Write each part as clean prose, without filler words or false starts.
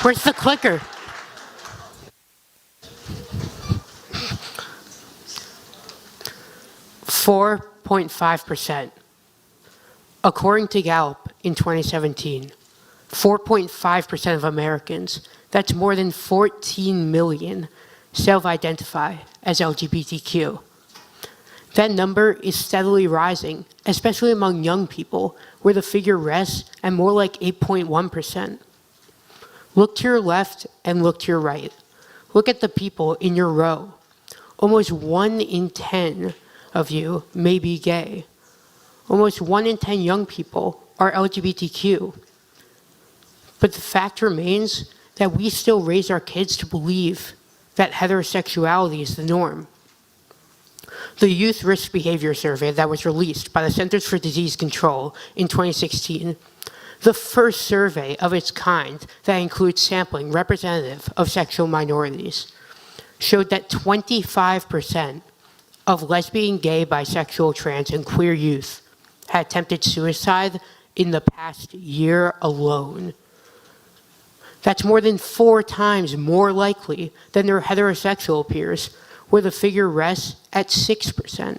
Where's the clicker? .5%. According to Gallup in 2017, 4.5% of Americans, that's more than 14 million, self-identify as LGBTQ. That number is steadily rising, especially among young people, where the figure rests at more like 8.1%. Look to your left and look to your right. Look at the people in your row. Almost 1 in 10 of you may be gay. Almost 1 in 10 young people are LGBTQ. But the fact remains that we still raise our kids to believe that heterosexuality is the norm. The Youth Risk Behavior Survey that was released by the Centers for Disease Control in 2016, the first survey of its kind that includes sampling representative of sexual minorities, showed that 25% of lesbian, gay, bisexual, trans, and queer youth had attempted suicide in the past year alone. That's more than 4 times more likely than their heterosexual peers, where the figure rests at 6%.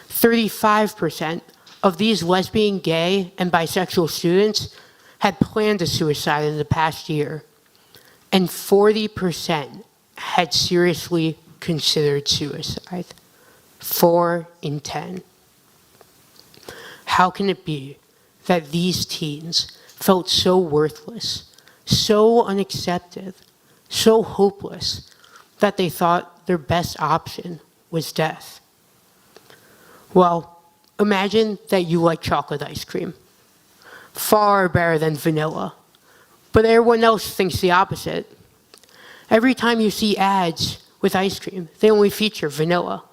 35% of these lesbian, gay, and bisexual students had planned a suicide in the past year, and 40% had seriously considered suicide. 4 in 10. How can it be that these teens felt so worthless, so unaccepted, so hopeless, that they thought their best option was death? Well, imagine that you like chocolate ice cream. Far better than vanilla. But everyone else thinks the opposite. Every time you see ads with ice cream, they only feature vanilla.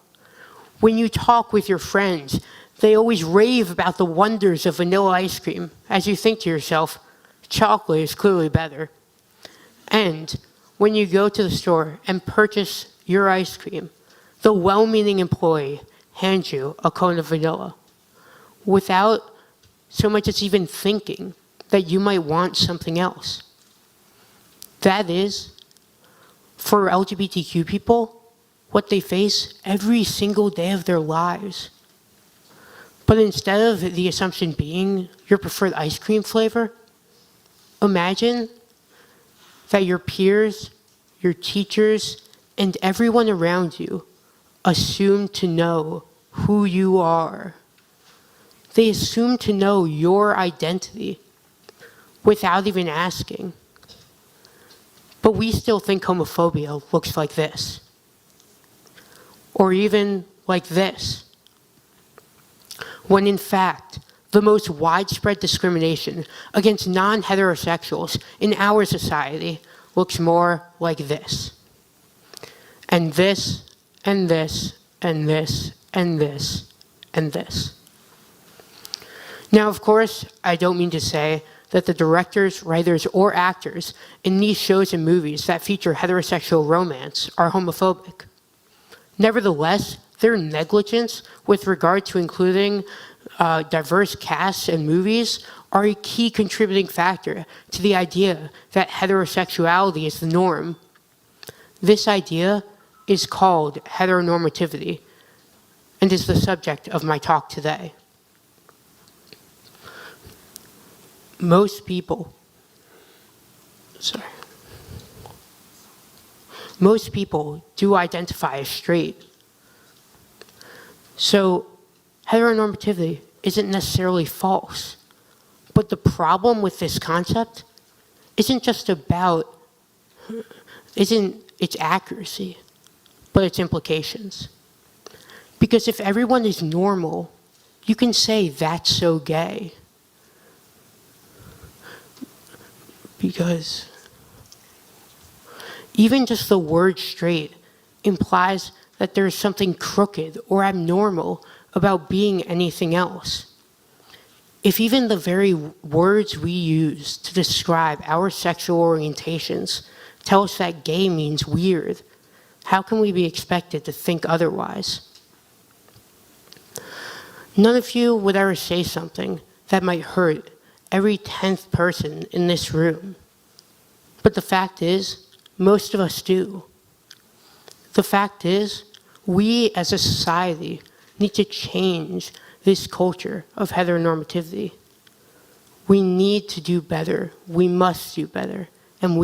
When you talk with your friends, they always rave about the wonders of vanilla ice cream, as you think to yourself, chocolate is clearly better. And when you go to the store and purchase your ice cream, the well-meaning employee hands you a cone of vanilla without so much as even thinking that you might want something else. That is, for LGBTQ people, what they face every single day of their lives. But instead of the assumption being your preferred ice cream flavor, imagine that your peers, your teachers, and everyone around you assume to know who you are. They assume to know your identity without even asking. But we still think homophobia looks like this, or even like this, when in fact, the most widespread discrimination against non-heterosexuals in our society looks more like this. And this, and this, and this, and this, and this. Now, of course, I don't mean to say that the directors, writers, or actors in these shows and movies that feature heterosexual romance are homophobic. Nevertheless, their negligence with regard to including diverse casts in movies are a key contributing factor to the idea that heterosexuality is the norm. This idea is called heteronormativity and is the subject of my talk today. Most people do identify as straight. So heteronormativity isn't necessarily false. But the problem with this concept isn't its accuracy, but its implications. Because if everyone is normal, you can say that's so gay. Because even just the word straight implies that there's something crooked or abnormal about being anything else. If even the very words we use to describe our sexual orientations tell us that gay means weird, how can we be expected to think otherwise? None of you would ever say something that might hurt every 10th person in this room. But the fact is, most of us do. The fact is, we as a society need to change this culture of heteronormativity. We need to do better. We must do better.